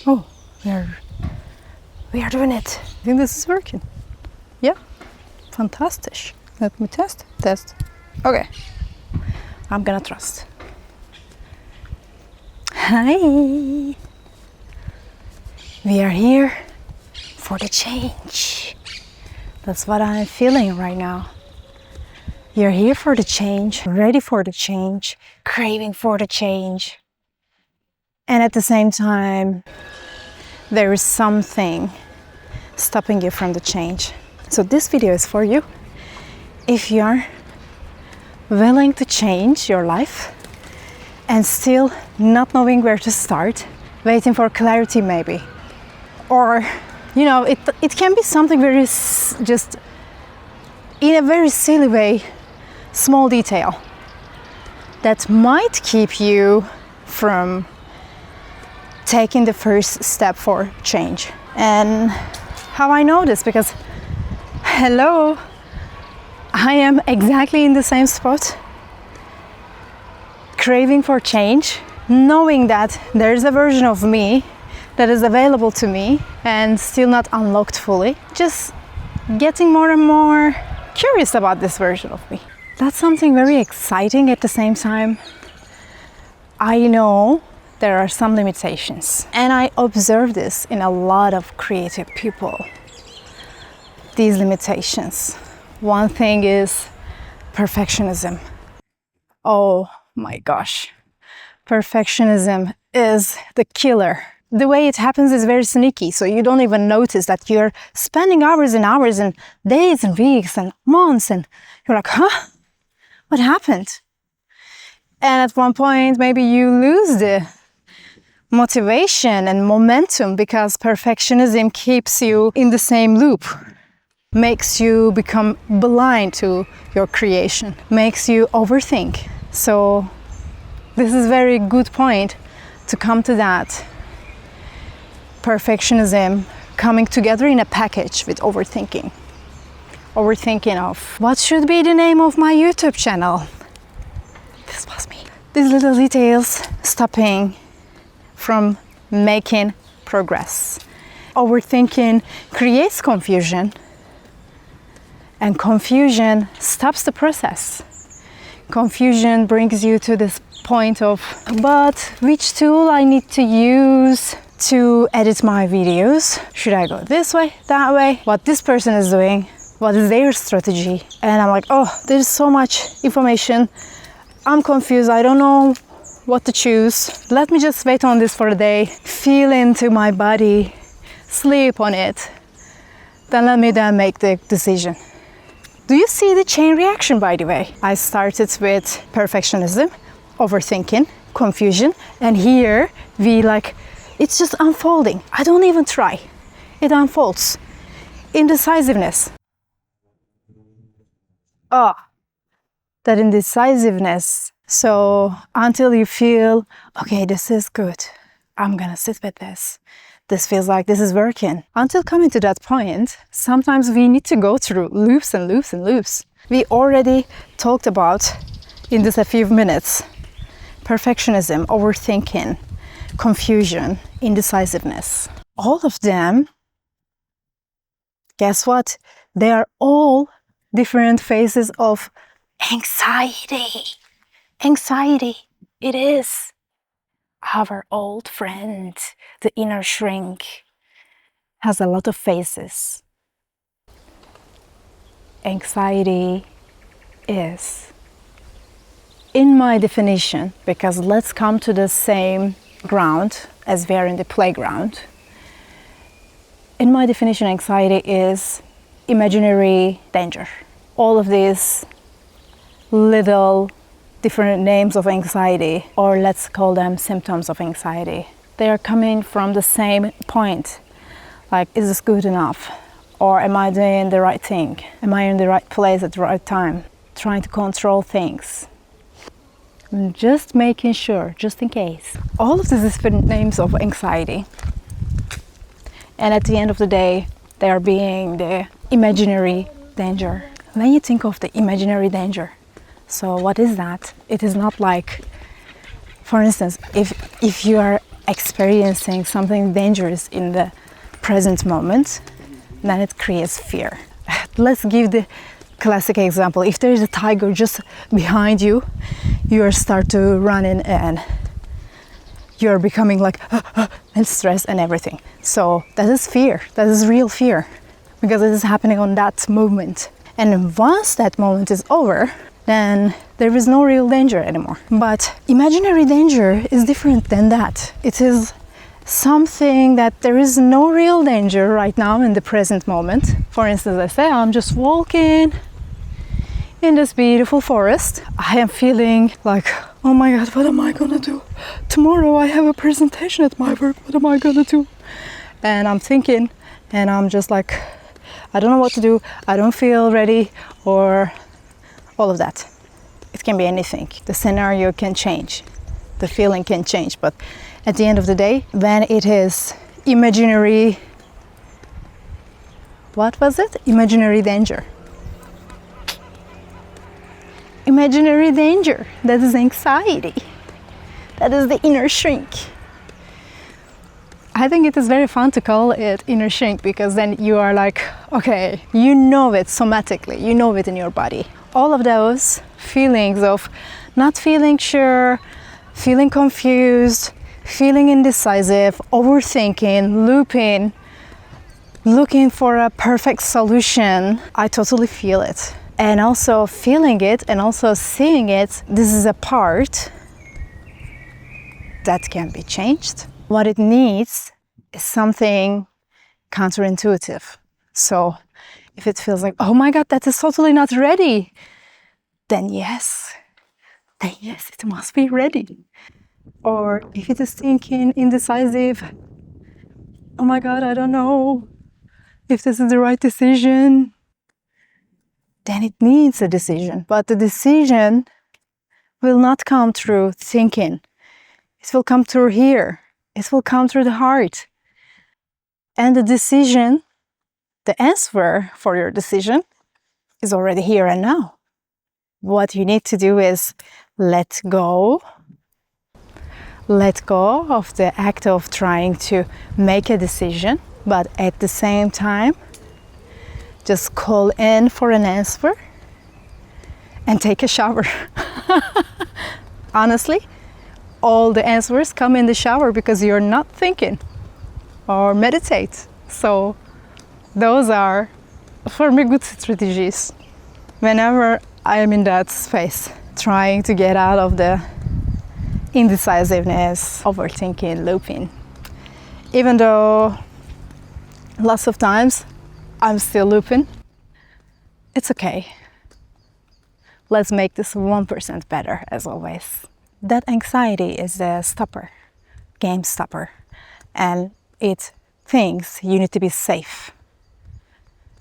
Oh, we are doing it. I think this is working. Yeah, fantastic. Let me test. Okay, I'm gonna trust. Hi, we are here for the change. That's what I'm feeling right now. You're here for the change, ready for the change, craving for the change. And at the same time, there is something stopping you from the change. So this video is for you. If you're willing to change your life and still not knowing where to start, waiting for clarity maybe. Or, you know, it can be something very just in a very silly way, small detail that might keep you from taking the first step for change. And how I know this? Because, hello, I am exactly in the same spot, craving for change, knowing that there's a version of me that is available to me and still not unlocked fully. Just getting more and more curious about this version of me. That's something very exciting. At the same time, I know there are some limitations, and I observe this in a lot of creative people. These limitations. One thing is perfectionism. Oh my gosh, perfectionism is the killer. The way it happens is very sneaky, so you don't even notice that you're spending hours and hours and days and weeks and months, and you're like, huh? What happened? And at one point, maybe you lose the motivation and momentum because perfectionism keeps you in the same loop, makes you become blind to your creation, makes you overthink. So this is a very good point to come to that. Perfectionism coming together in a package with overthinking. Overthinking of what should be the name of my YouTube channel. This was me. These little details stopping from making progress. Overthinking creates confusion, and confusion stops the process. Confusion brings you to this point of, but which tool I need to use to edit my videos? Should I go this way, that way? What this person is doing? What is their strategy? And I'm like, oh, there's so much information. I'm confused. I don't know what to choose. Let me just wait on this for a day, feel into my body, sleep on it. Then let me make the decision. Do you see the chain reaction, by the way? I started with perfectionism, overthinking, confusion, and here it's just unfolding. I don't even try. It unfolds. Indecisiveness. That indecisiveness. So until you feel, okay, this is good, I'm gonna sit with this. This feels like this is working. Until coming to that point, sometimes we need to go through loops and loops and loops. We already talked about in just a few minutes, perfectionism, overthinking, confusion, indecisiveness. All of them, guess what? They are all different phases of anxiety. Anxiety, it is our old friend, the inner shrink, has a lot of faces. Anxiety is, in my definition, because let's come to the same ground as we are in the playground. In my definition, anxiety is imaginary danger. All of these little different names of anxiety, or let's call them symptoms of anxiety, they are coming from the same point. Like, is this good enough? Or am I doing the right thing? Am I in the right place at the right time? Trying to control things. Just making sure, just in case. All of these different names of anxiety. And at the end of the day, they are being the imaginary danger. When you think of the imaginary danger, so what is that? It is not like, for instance, if you are experiencing something dangerous in the present moment, then it creates fear. Let's give the classic example. If there is a tiger just behind you, you start to run in and you're becoming like and stressed and everything. So that is fear. That is real fear, because it is happening on that moment. And once that moment is over, then there is no real danger anymore. But imaginary danger is different than that. It is something that there is no real danger right now in the present moment. For instance, I say I'm just walking in this beautiful forest. I am feeling like, oh my God, what am I gonna do? Tomorrow I have a presentation at my work, what am I gonna do? And I'm thinking, and I'm just like, I don't know what to do, I don't feel ready, or all of that. It can be anything. The scenario can change, the feeling can change, but at the end of the day, when it is imaginary, what was it? Imaginary danger. Imaginary danger, that is anxiety. That is the inner shrink. I think it is very fun to call it inner shrink, because then you are like, okay, you know it somatically, you know it in your body. All of those feelings of not feeling sure, feeling confused, feeling indecisive, overthinking, looping, looking for a perfect solution, I totally feel it. And also feeling it and also seeing it, this is a part that can be changed. What it needs is something counterintuitive. So if it feels like, oh my God, that is totally not ready, then yes, it must be ready. Or if it is thinking indecisive, oh my God, I don't know if this is the right decision, then it needs a decision. But the decision will not come through thinking. It will come through here. It will come through the heart. And the decision, the answer for your decision, is already here and now. What you need to do is let go. Let go of the act of trying to make a decision, but at the same time, just call in for an answer and take a shower. Honestly, all the answers come in the shower because you're not thinking or meditate. So those are, for me, good strategies. Whenever I am in that space, trying to get out of the indecisiveness, overthinking, looping. Even though lots of times I'm still looping, it's okay. Let's make this 1% better, as always. That anxiety is a stopper, game stopper, and it thinks you need to be safe.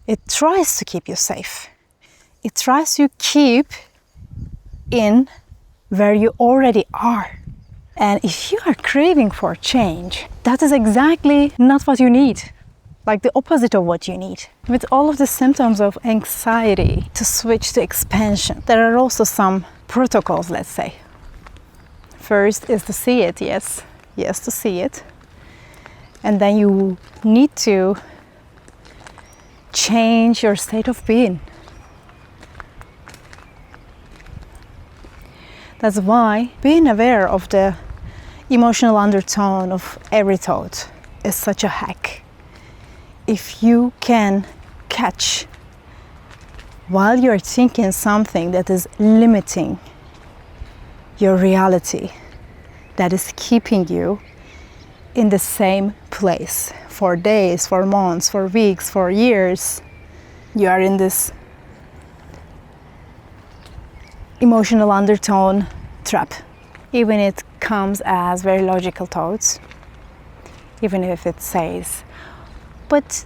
It tries to keep you safe. It tries to keep in where you already are. And if you are craving for change, that is exactly not what you need. Like the opposite of what you need. With all of the symptoms of anxiety, to switch to expansion, there are also some protocols, let's say. First is to see it, yes, to see it. And then you need to change your state of being. That's why being aware of the emotional undertone of every thought is such a hack. If you can catch while you're thinking something that is limiting your reality, that is keeping you in the same place for days, for months, for weeks, for years, you are in this emotional undertone trap. Even it comes as very logical thoughts, even if it says, but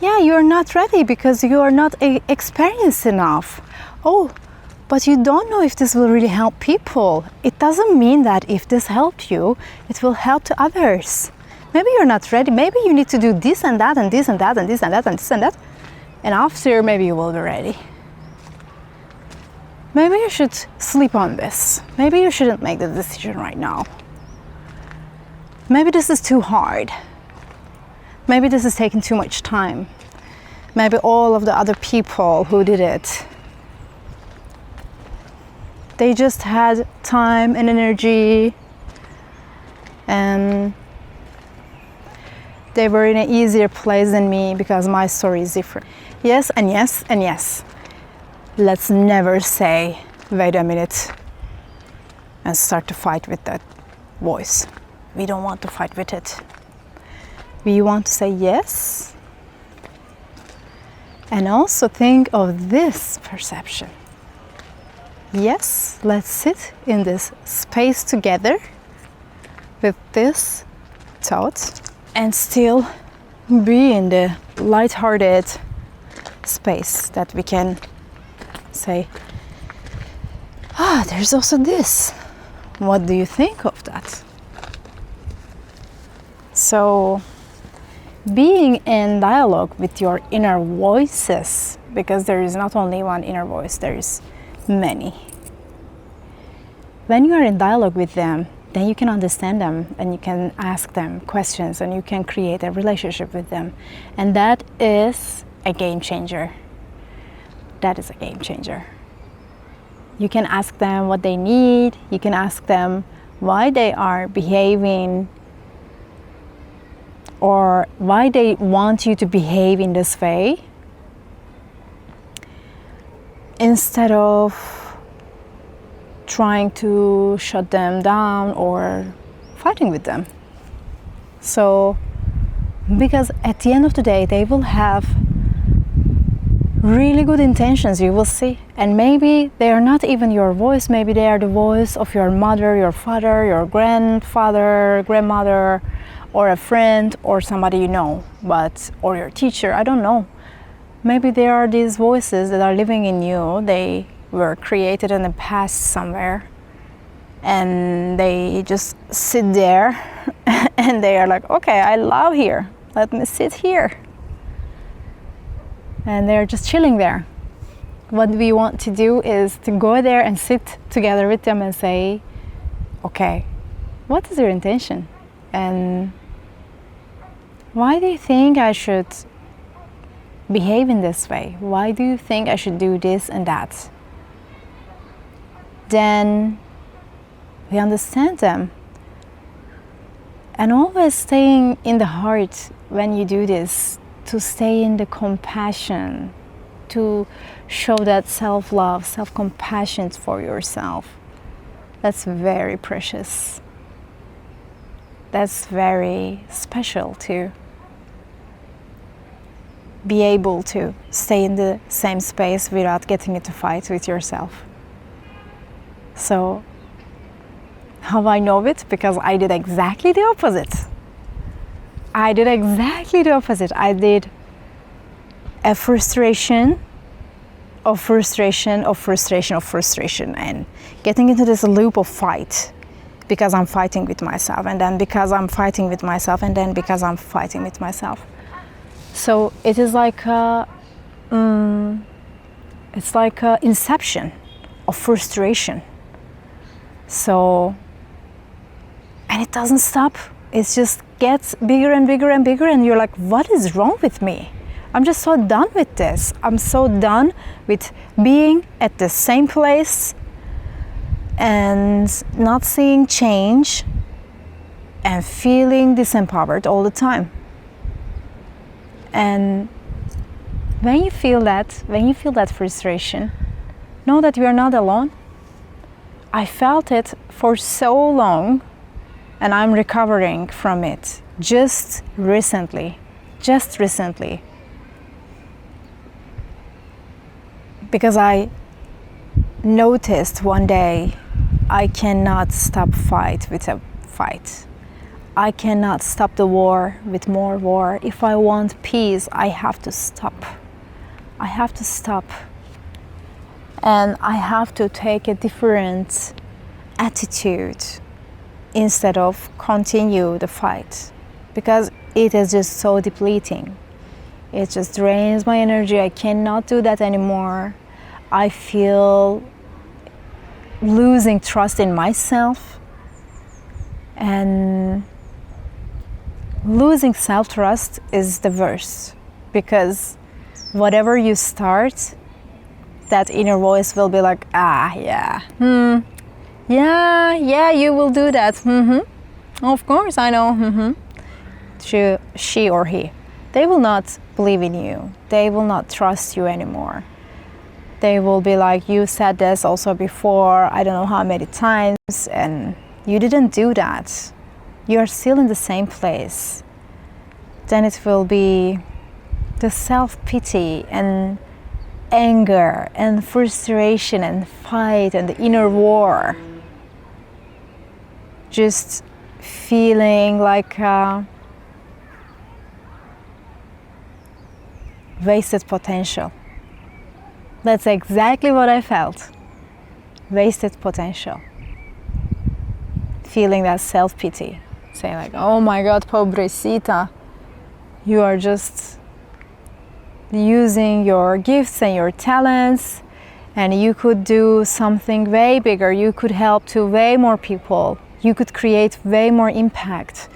yeah, you're not ready because you are not experienced enough. Oh, but you don't know if this will really help people. It doesn't mean that if this helped you, it will help to others. Maybe you're not ready. Maybe you need to do this and that and this and that and this and that and this and that. And after, maybe you will be ready. Maybe you should sleep on this. Maybe you shouldn't make the decision right now. maybe this is too hard. Maybe this is taking too much time. Maybe all of the other people who did it, they just had time and energy, and they were in an easier place than me because my story is different. Yes, and yes, and yes. Let's never say, wait a minute, and start to fight with that voice. We don't want to fight with it. We want to say yes. And also think of this perception. Yes, let's sit in this space together with this thought and still be in the light-hearted space that we can say, there's also this. What do you think of that? So, being in dialogue with your inner voices, because there is not only one inner voice, there is many. When you are in dialogue with them, then you can understand them and you can ask them questions and you can create a relationship with them. And that is a game changer. That is a game changer. You can ask them what they need. You can ask them why they are behaving or why they want you to behave in this way, instead of trying to shut them down or fighting with them. So, because at the end of the day, they will have really good intentions, you will see. And maybe they are not even your voice, maybe they are the voice of your mother, your father, your grandfather, grandmother, or a friend, or somebody you know, or your teacher, I don't know. Maybe there are these voices that are living in you. They were created in the past somewhere, and they just sit there, and they are like, okay, I love here. Let me sit here. And they're just chilling there. What we want to do is to go there and sit together with them and say, okay, what is your intention? And why do you think I should behave in this way? Why do you think I should do this and that? Then we understand them. And always staying in the heart when you do this, to stay in the compassion, to show that self-love, self-compassion for yourself. That's very precious. That's very special too. Be able to stay in the same space without getting into a fight with yourself. So, how I know it? Because I did exactly the opposite. I did exactly the opposite. I did a frustration of frustration of frustration of frustration, and getting into this loop of fight, because I'm fighting with myself, and then because I'm fighting with myself, and then because I'm fighting with myself. So it is like it's like a inception of frustration. So, and it doesn't stop. It just gets bigger and bigger and bigger, and you're like, what is wrong with me? I'm just so done with this. I'm so done with being at the same place and not seeing change and feeling disempowered all the time. And when you feel that frustration, know that you are not alone. I felt it for so long, and I'm recovering from it just recently. Because I noticed one day I cannot stop fight with a fight. I cannot stop the war with more war. If I want peace, I have to stop. I have to stop. And I have to take a different attitude instead of continue the fight, because it is just so depleting. It just drains my energy. I cannot do that anymore. I feel losing trust in myself, and losing self-trust is the worst, because whatever you start, that inner voice will be like, yeah, you will do that. Of course, I know. She or he, they will not believe in you. They will not trust you anymore. They will be like, you said this also before, I don't know how many times, and you didn't do that. You're still in the same place. Then it will be the self-pity and anger and frustration and fight and the inner war. Just feeling like wasted potential. That's exactly what I felt. Wasted potential. Feeling that self-pity. Saying like, oh my God, pobrecita. You are just using your gifts and your talents, and you could do something way bigger. You could help to way more people. You could create way more impact,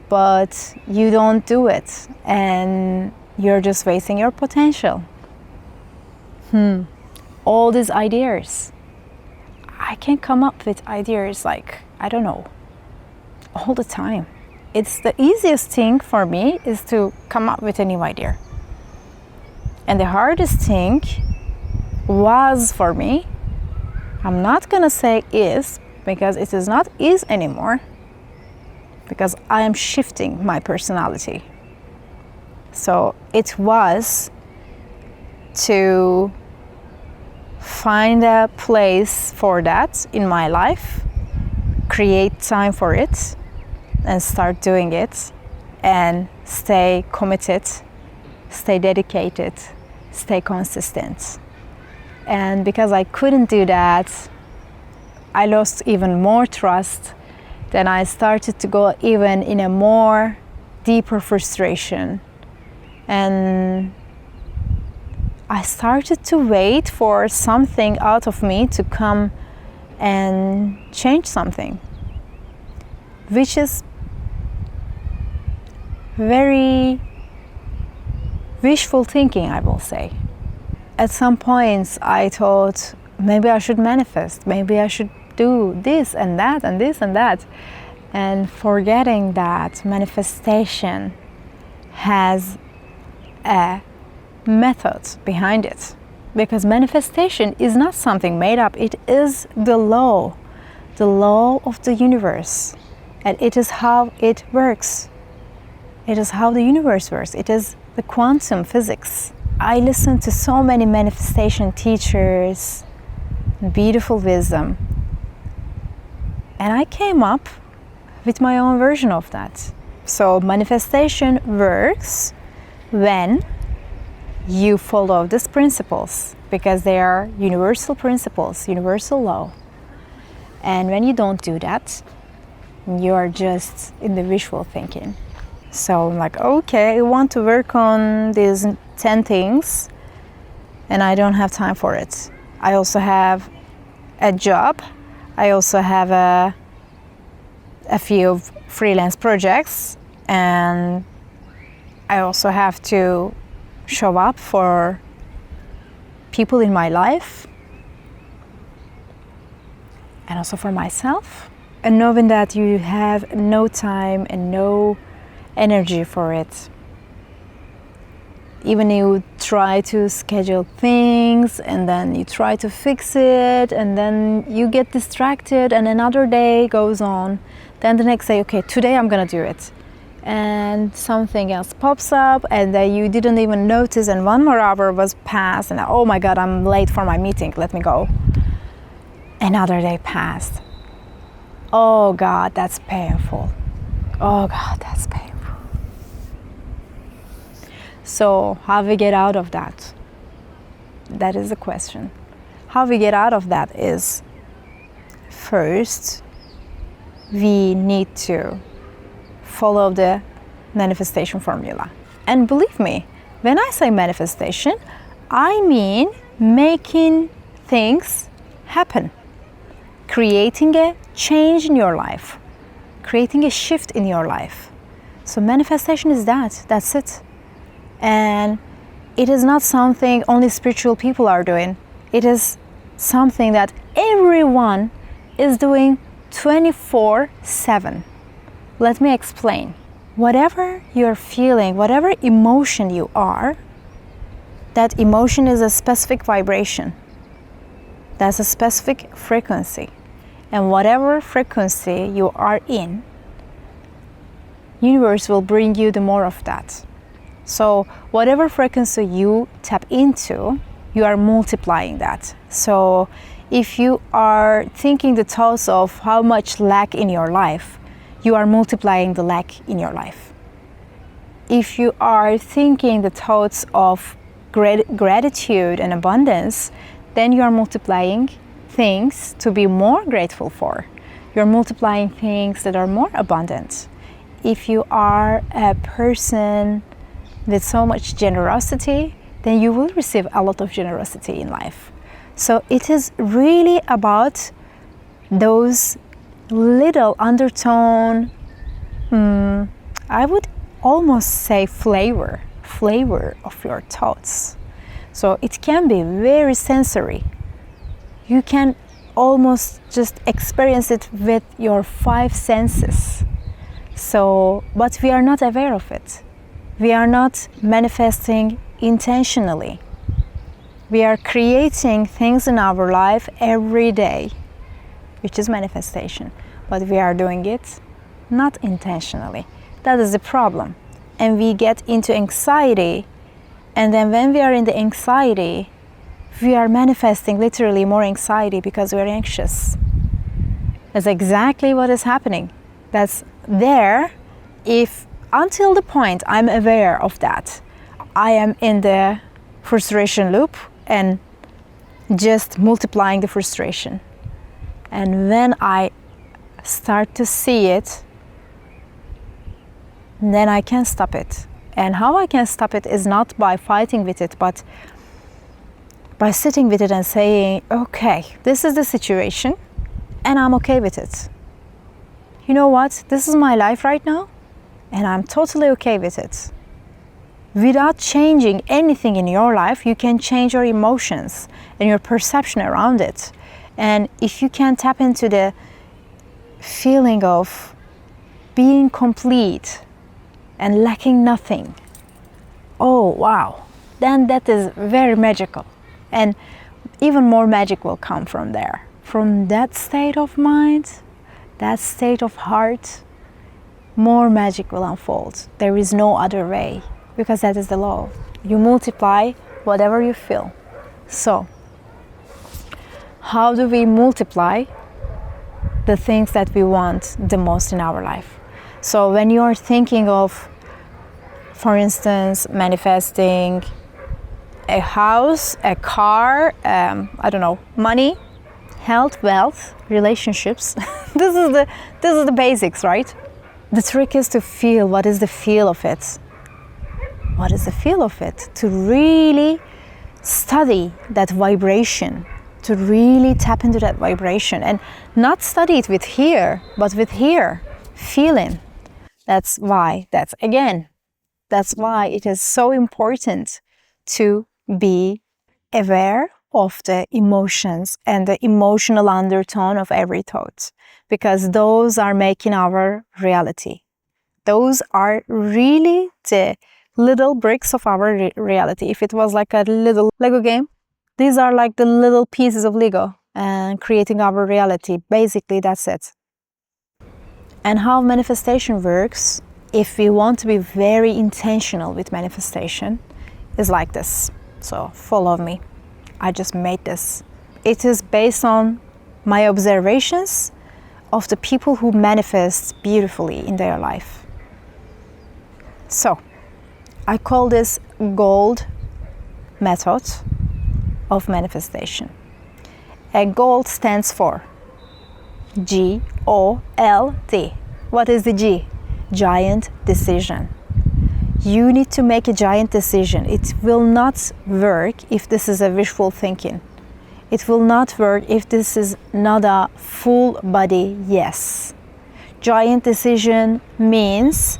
but you don't do it, and you're just wasting your potential. All these ideas. I can come up with ideas like, I don't know, all the time. It's the easiest thing for me is to come up with a new idea. And the hardest thing was for me, I'm not gonna say is, because it is not is anymore, because I am shifting my personality. So it was to find a place for that in my life, create time for it, and start doing it, and stay committed, stay dedicated, stay consistent. And because I couldn't do that, I lost even more trust. Then I started to go even in a more deeper frustration. And I started to wait for something out of me to come and change something, which is very wishful thinking, I will say. At some points I thought maybe I should manifest, maybe I should do this and that and this and that, and forgetting that manifestation has a method behind it, because manifestation is not something made up. It is the law of the universe, and it is how it works. It is how the universe works. It is the quantum physics. I listened to so many manifestation teachers, beautiful wisdom, and I came up with my own version of that. So manifestation works when you follow these principles, because they are universal principles, universal law. And when you don't do that, you are just in the visual thinking. So I'm like, okay, I want to work on these 10 things, and I don't have time for it. I also have a job. I also have a few freelance projects, and I also have to show up for people in my life, and also for myself. And knowing that you have no time and no energy for it. Even you try to schedule things, and then you try to fix it, and then you get distracted, and another day goes on. Then the next day, okay, today I'm gonna do it. And something else pops up, and then you didn't even notice, and 1 more hour was passed, and oh my God, I'm late for my meeting, let me go. Another day passed. Oh God, that's painful. Oh God, that's painful. So how we get out of that? That is the question. How we get out of that is, first, we need to follow the manifestation formula. And believe me, when I say manifestation, I mean making things happen. Creating a change in your life. Creating a shift in your life. So manifestation is that's it. And it is not something only spiritual people are doing. It is something that everyone is doing 24/7. Let me explain. Whatever you're feeling, whatever emotion you are, that emotion is a specific vibration. That's a specific frequency. And whatever frequency you are in, universe will bring you the more of that. So whatever frequency you tap into, you are multiplying that. So if you are thinking the thoughts of how much lack in your life, you are multiplying the lack in your life. If you are thinking the thoughts of gratitude and abundance, then you are multiplying things to be more grateful for. You're multiplying things that are more abundant. If you are a person with so much generosity, then you will receive a lot of generosity in life. So it is really about those little undertone, I would almost say flavor of your thoughts. So it can be very sensory. You can almost just experience it with your 5 senses. So, but we are not aware of it. We are not manifesting intentionally. We are creating things in our life every day, which is manifestation, but we are doing it not intentionally. That is the problem. And we get into anxiety, and then when we are in the anxiety, we are manifesting literally more anxiety because we are anxious. That's exactly what is happening. That's there. If until the point I'm aware of that, I am in the frustration loop and just multiplying the frustration. And when I start to see it, then I can stop it. And how I can stop it is not by fighting with it, but by sitting with it and saying, okay, this is the situation and I'm okay with it. You know what? This is my life right now and I'm totally okay with it. Without changing anything in your life, you can change your emotions and your perception around it. And if you can tap into the feeling of being complete and lacking nothing, oh wow, then that is very magical. And even more magic will come from there. From that state of mind, that state of heart, more magic will unfold. There is no other way, because that is the law. You multiply whatever you feel. So, how do we multiply the things that we want the most in our life? So when you are thinking of, for instance, manifesting a house, a car, I don't know, money, health, wealth, relationships. This is the basics, right? The trick is to feel what is the feel of it. What is the feel of it? To really study that vibration, to really tap into that vibration and not study it with here, but with here, feeling. That's why it is so important to be aware of the emotions and the emotional undertone of every thought, because those are making our reality. Those are really the little bricks of our reality. If it was like a little Lego game, these are like the little pieces of Lego and creating our reality. Basically, that's it. And how manifestation works, if we want to be very intentional with manifestation, is like this. So follow me. I just made this. It is based on my observations of the people who manifest beautifully in their life. So I call this gold method of manifestation. And gold stands for G-O-L-D. What is the G? Giant decision. You need to make a giant decision. It will not work if this is a wishful thinking. It will not work if this is not a full body yes. Giant decision means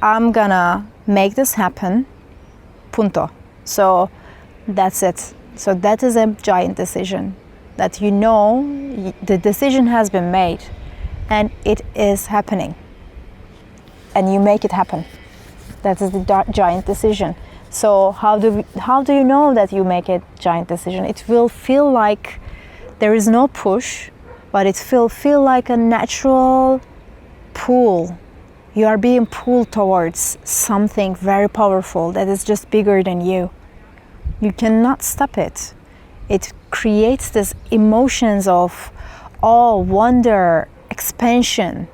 I'm gonna make this happen, punto. So that's it. So that is a giant decision, that you know the decision has been made and it is happening, and you make it happen. That is the giant decision. So how do you know that you make a giant decision? It will feel like there is no push, but it will feel like a natural pull. You are being pulled towards something very powerful that is just bigger than you. You cannot stop it. It creates this emotions of awe, wonder, expansion.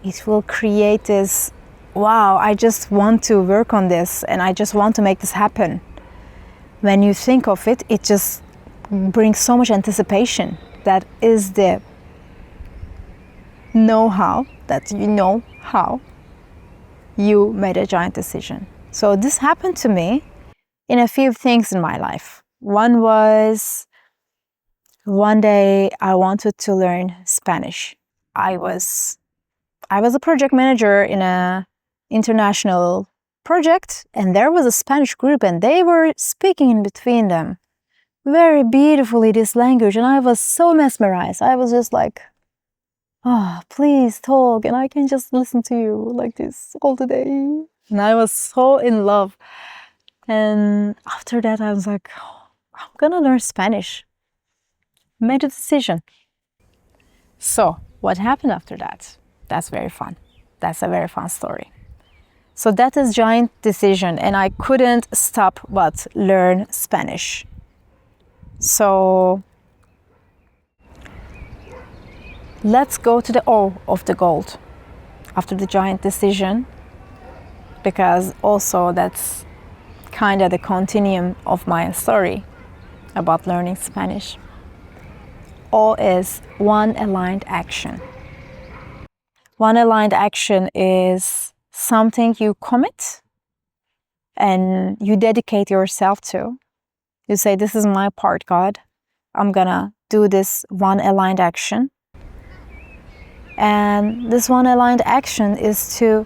It will create this, wow, I just want to work on this and I just want to make this happen. When you think of it, it just brings so much anticipation. That is the know-how, that you know how you made a giant decision. So this happened to me in a few things in my life. One was, one day I wanted to learn Spanish. I was a project manager in a international project, and there was a Spanish group, and they were speaking in between them very beautifully this language, and I was so mesmerized. I was just like, oh, please talk, and I can just listen to you like this all the day. And I was so in love. And after that, I was like, oh, I'm gonna learn Spanish. Made a decision. So what happened after that? That's very fun. That's a very fun story. So that is giant decision, and I couldn't stop but learn Spanish. So let's go to the O of the gold after the giant decision, because also that's kind of the continuum of my story about learning Spanish. O is one aligned action. One aligned action is something you commit and you dedicate yourself to. You say, this is my part, God. I'm gonna do this one aligned action. And this one aligned action is to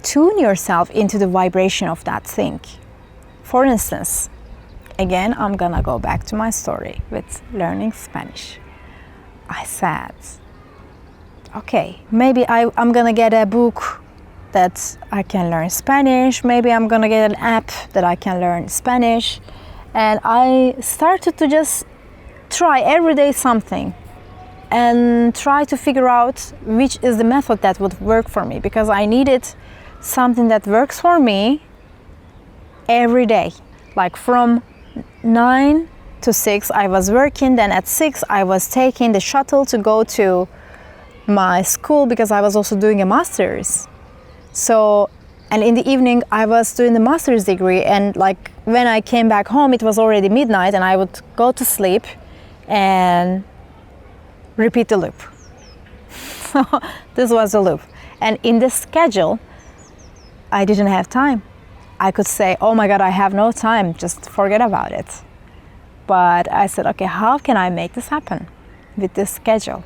tune yourself into the vibration of that thing. For instance, again, I'm gonna go back to my story with learning Spanish. I said, okay, maybe I'm gonna get a book that I can learn Spanish. Maybe I'm gonna get an app that I can learn Spanish. And I started to just try every day something and try to figure out which is the method that would work for me, because I needed something that works for me every day. Like from 9 to 6 I was working, then at 6 I was taking the shuttle to go to my school because I was also doing a master's. So, and in the evening I was doing the master's degree, and like when I came back home it was already midnight, and I would go to sleep and repeat the loop. So this was a loop. And in this schedule I didn't have time. I could say, oh my God, I have no time, just forget about it. But I said, okay, how can I make this happen with this schedule?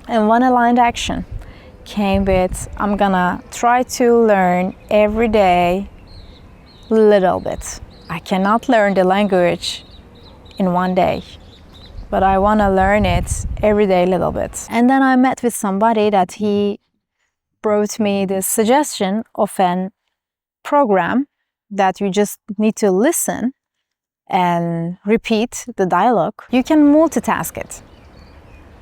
And one aligned action came with, I'm gonna try to learn every day a little bit. I cannot learn the language in one day, but I wanna learn it every day a little bit. And then I met with somebody that he brought me this suggestion of an program that you just need to listen and repeat the dialogue. You can multitask it,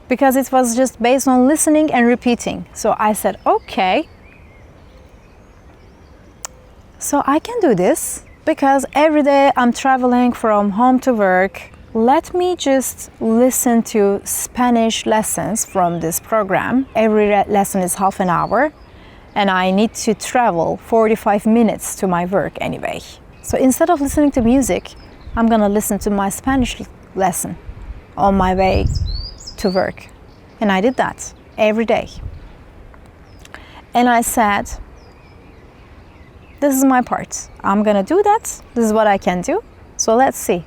because it was just based on listening and repeating. So I said, okay, so I can do this, because every day I'm traveling from home to work. Let me just listen to Spanish lessons from this program. Every lesson is half an hour, and I need to travel 45 minutes to my work anyway. So instead of listening to music, I'm gonna listen to my Spanish lesson on my way to work. And I did that every day. And I said, this is my part. I'm gonna do that. This is what I can do. So let's see.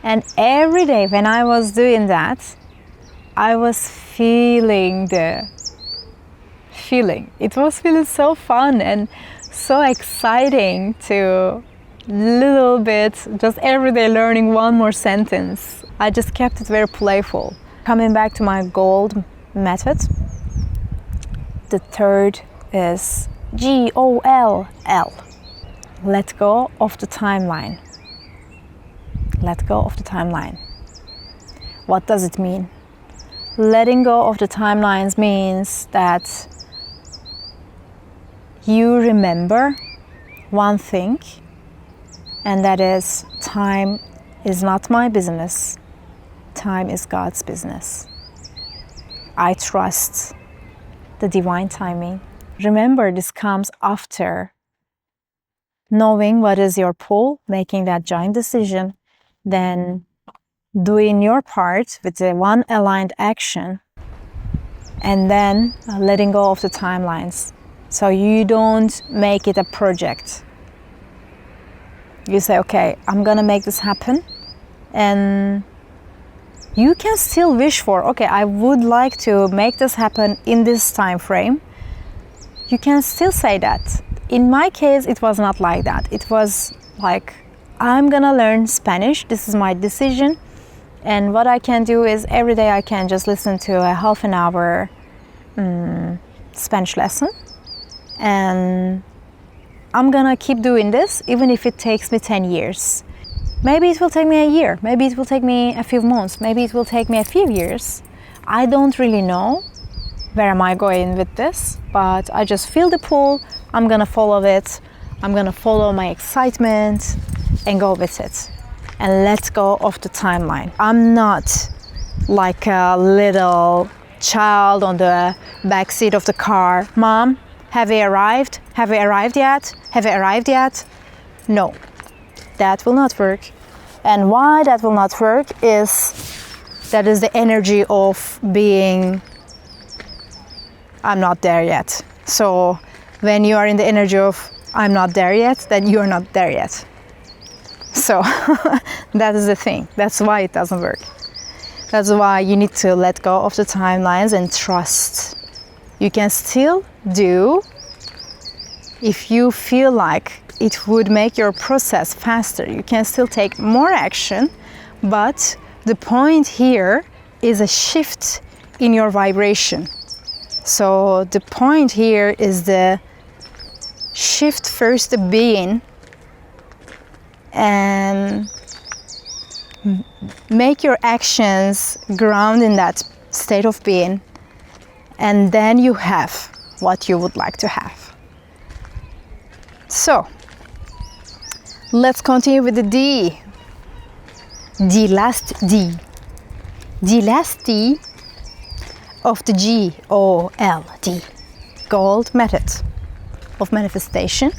And every day when I was doing that, I was feeling the feeling. It was feeling so fun and so exciting to little bit, just every day learning one more sentence. I just kept it very playful. Coming back to my gold method, the third is GOLL. Let go of the timeline. Let go of the timeline. What does it mean? Letting go of the timelines means that you remember one thing, and that is, time is not my business. Time is God's business. I trust the divine timing. Remember, this comes after knowing what is your pull, making that giant decision, then doing your part with the one aligned action, and then letting go of the timelines. So you don't make it a project. You say, okay, I'm gonna make this happen, and you can still wish for, okay, I would like to make this happen in this time frame. You can still say that. In my case, it was not like that. It was like, I'm gonna learn Spanish. This is my decision. And what I can do is every day I can just listen to a half an hour Spanish lesson. And I'm gonna keep doing this even if it takes me 10 years. Maybe it will take me a year. Maybe it will take me a few months. Maybe it will take me a few years. I don't really know where am I going with this, but I just feel the pull. I'm gonna follow it. I'm gonna follow my excitement and go with it. And let go of the timeline. I'm not like a little child on the back seat of the car. Mom, have we arrived? Have we arrived yet? Have we arrived yet? No, that will not work. And why that will not work is that is the energy of being, I'm not there yet. So when you are in the energy of I'm not there yet, then you are not there yet. So that is the thing. That's why it doesn't work. That's why you need to let go of the timelines and trust. You can still do, if you feel like it would make your process faster, you can still take more action, but the point here is a shift in your vibration. So the point here is the shift first the being and make your actions ground in that state of being, and then you have what you would like to have. So let's continue with the D. The last D. The last D of the GOLD, gold method of manifestation,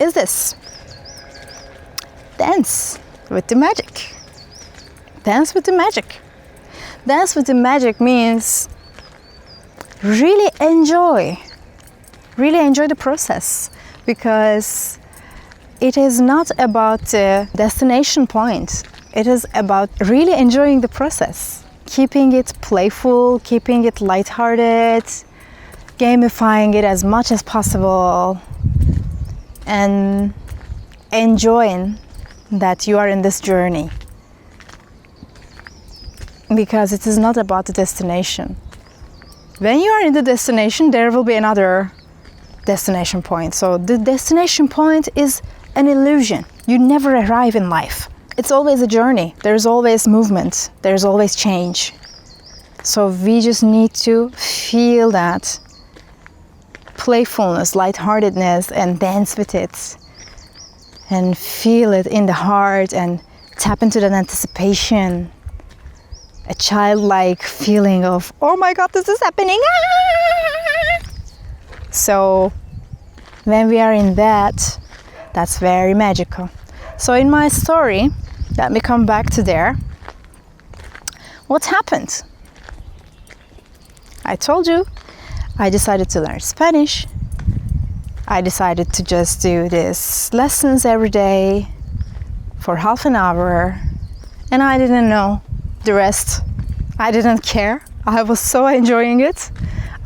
is this. Dance with the magic. Dance with the magic. Dance with the magic means really enjoy the process, because it is not about the destination point. It is about really enjoying the process, keeping it playful, keeping it lighthearted, gamifying it as much as possible, and enjoying that you are in this journey, because it is not about the destination. When you are in the destination, there will be another destination point. So the destination point is an illusion. You never arrive in life. It's always a journey. There's always movement. There's always change. So we just need to feel that playfulness, lightheartedness, and dance with it. And feel it in the heart and tap into that anticipation. A childlike feeling of, oh my God, this is happening. Ah! So when we are in that, that's very magical. So in my story, let me come back to there. What happened? I told you, I decided to learn Spanish. I decided to just do these lessons every day for half an hour, and I didn't know the rest. I didn't care. I was so enjoying it.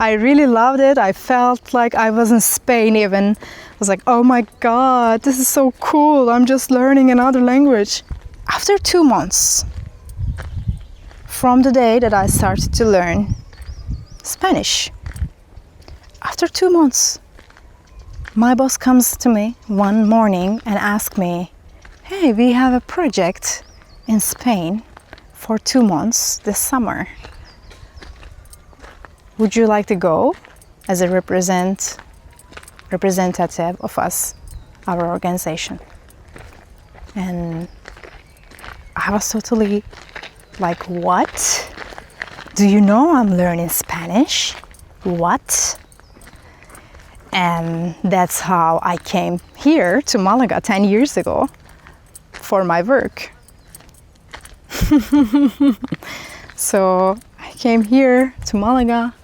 I really loved it. I felt like I was in Spain even. I was like, oh my God, this is so cool. I'm just learning another language. After 2 months, from the day that I started to learn Spanish, after 2 months, my boss comes to me one morning and asks me, hey, we have a project in Spain for 2 months this summer. Would you like to go as a representative of us, our organization? And I was totally like, what? Do you know I'm learning Spanish? What? And that's how I came here to Malaga 10 years ago for my work. So I came here to Malaga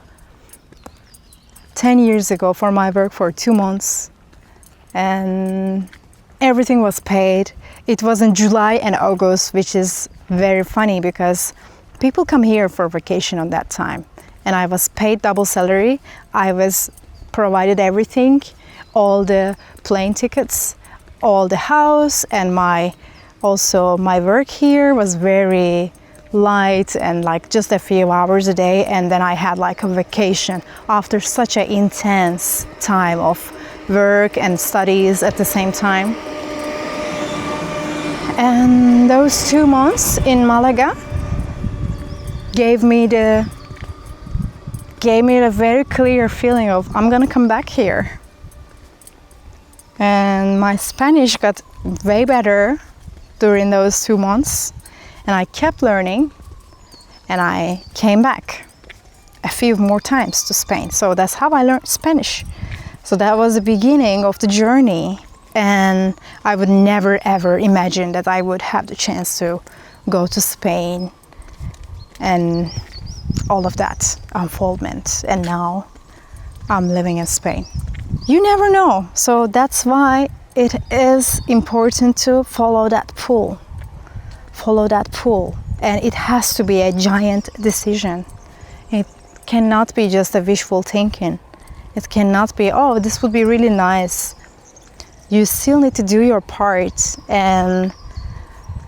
10 years ago for my work for 2 months, and everything was paid. It was in July and August, which is very funny because people come here for vacation on that time, and I was paid double salary. I was provided everything, all the plane tickets, all the house, and my work here was very light and like just a few hours a day, and then I had like a vacation after such an intense time of work and studies at the same time. And those 2 months in Malaga gave me the very clear feeling of I'm gonna come back here. And my Spanish got way better during those 2 months, and I kept learning, and I came back a few more times to Spain. So that's how I learned Spanish. So that was the beginning of the journey, and I would never ever imagine that I would have the chance to go to Spain and all of that unfoldment, and now I'm living in Spain. You never know. So that's why it is important to follow that pull. Follow that pull. And it has to be a giant decision. It cannot be just a wishful thinking. It cannot be, oh, this would be really nice. You still need to do your part, and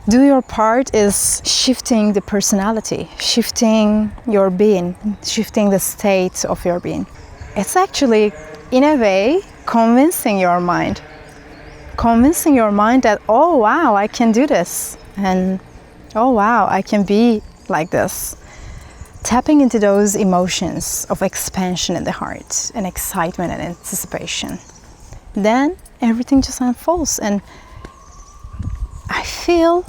do your part is shifting the personality, shifting your being, shifting the state of your being. It's actually, in a way, convincing your mind that, oh wow, I can do this, and oh wow, I can be like this. Tapping into those emotions of expansion in the heart and excitement and anticipation. Then everything just unfolds, and I feel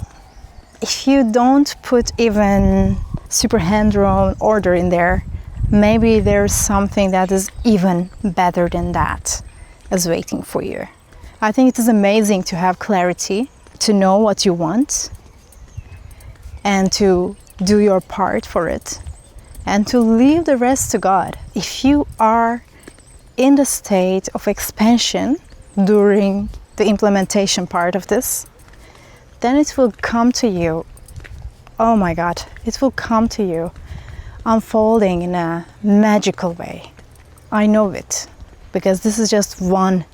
if you don't put even super hand-drawn order in there, maybe there's something that is even better than that is waiting for you. I think it is amazing to have clarity, to know what you want, and to do your part for it, and to leave the rest to God. If you are in the state of expansion during the implementation part of this, then it will come to you. Oh my God, it will come to you unfolding in a magical way. I know it, because this is just one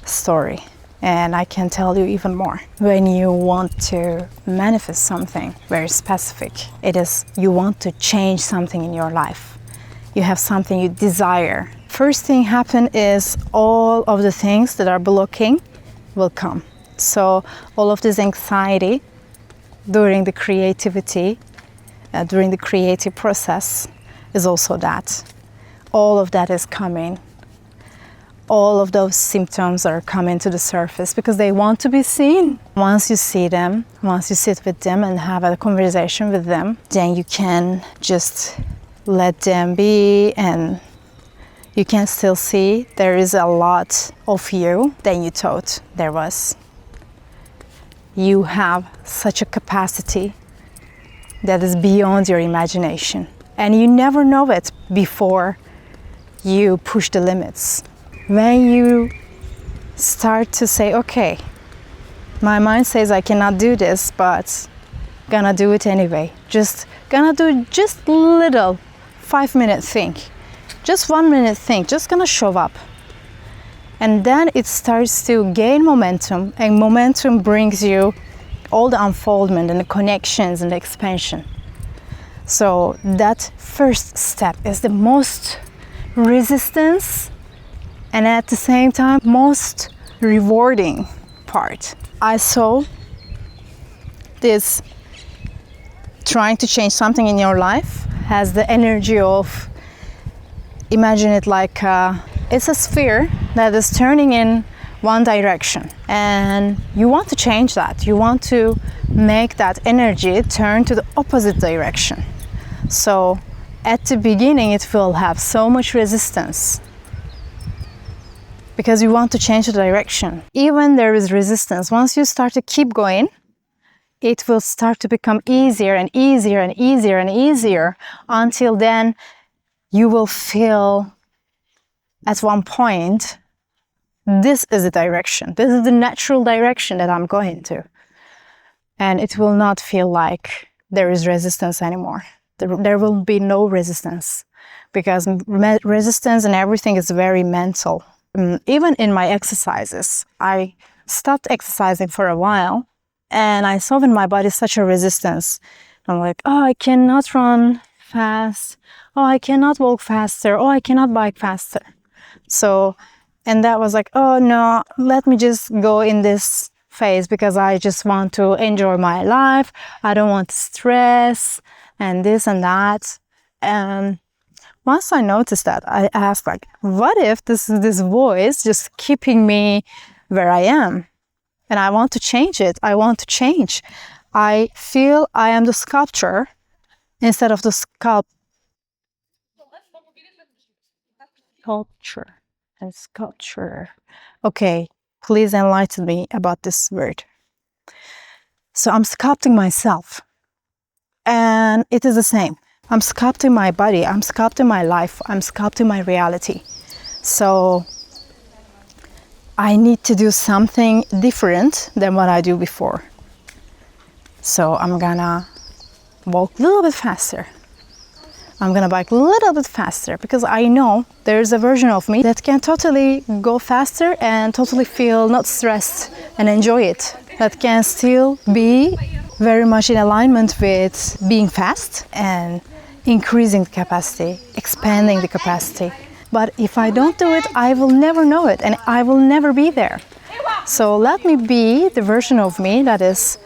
story, and I can tell you even more. When you want to manifest something very specific, it is you want to change something in your life. You have something you desire. First thing happen is all of the things that are blocking will come. So all of this anxiety during the creativity, during the creative process is also that. All of that is coming. All of those symptoms are coming to the surface because they want to be seen. Once you see them, once you sit with them and have a conversation with them, then you can just let them be, and you can still see there is a lot of you than you thought there was. You have such a capacity that is beyond your imagination, and you never know it before you push the limits. When you start to say, okay, my mind says I cannot do this, but gonna do it anyway. Just gonna do just little 5-minute thing. Just 1 minute think, just gonna show up. And then it starts to gain momentum, and momentum brings you all the unfoldment and the connections and the expansion. So that first step is the most resistance and at the same time most rewarding part. I saw this trying to change something in your life has the energy of, imagine it like it's a sphere that is turning in one direction, and you want to change that. You want to make that energy turn to the opposite direction. So at the beginning it will have so much resistance because you want to change the direction. Even there is resistance, once you start to keep going, it will start to become easier and easier and easier and easier until then you will feel at one point, this is the direction. This is the natural direction that I'm going to. And it will not feel like there is resistance anymore. There will be no resistance because resistance and everything is very mental. Even in my exercises, I stopped exercising for a while and I saw in my body such a resistance. I'm like, oh, I cannot run fast. Oh, I cannot walk faster. Oh, I cannot bike faster. So, and that was like, oh no, let me just go in this phase because I just want to enjoy my life. I don't want to stress and this and that. And once I noticed that, I asked like, what if this voice just keeping me where I am? And I want to change it. I want to change. I feel I am the sculptor instead of the sculpture and sculpture. Okay, please enlighten me about this word. So I'm sculpting myself. And it is the same. I'm sculpting my body. I'm sculpting my life. I'm sculpting my reality. So I need to do something different than what I do before. So I'm gonna walk a little bit faster. I'm gonna bike a little bit faster because I know there's a version of me that can totally go faster and totally feel not stressed and enjoy it. That can still be very much in alignment with being fast and increasing the capacity, expanding the capacity. But if I don't do it, I will never know it and I will never be there. So let me be the version of me that is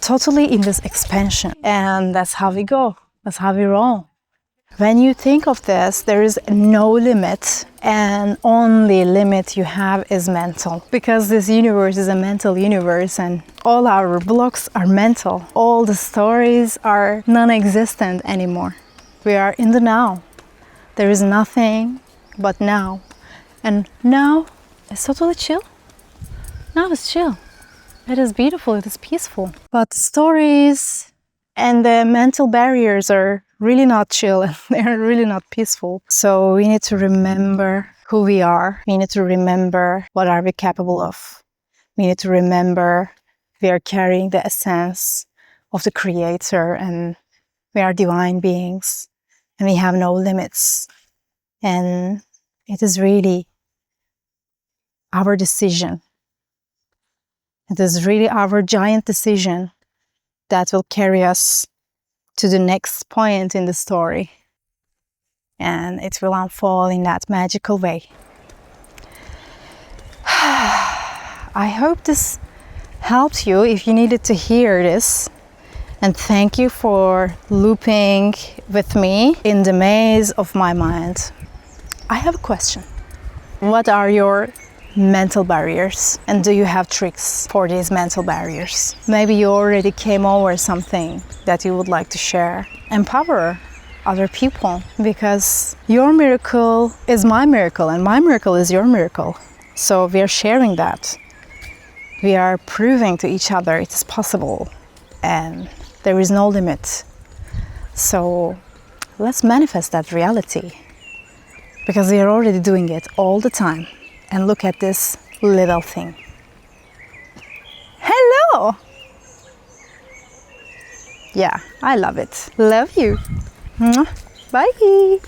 totally in this expansion. And that's how we go. That's how we roll. When you think of this, there is no limit, and only limit you have is mental. Because this universe is a mental universe and all our blocks are mental. All the stories are non-existent anymore. We are in the now. There is nothing but now. And now is totally chill. Now is chill. It is beautiful, it is peaceful. But the stories and the mental barriers are really not chill and they're really not peaceful. So we need to remember who we are. We need to remember what are we capable of. We need to remember we are carrying the essence of the Creator and we are divine beings and we have no limits. And it is really our decision. It is really our giant decision that will carry us to the next point in the story. And it will unfold in that magical way. I hope this helped you if you needed to hear this. And thank you for looping with me in the maze of my mind. I have a question. What are your mental barriers? And do you have tricks for these mental barriers? Maybe you already came over something that you would like to share. Empower other people, because your miracle is my miracle and my miracle is your miracle. So we are sharing that. We are proving to each other it is possible and there is no limit. So let's manifest that reality, because we are already doing it all the time. And look at this little thing. Hello! Yeah, I love it. Love you. Bye!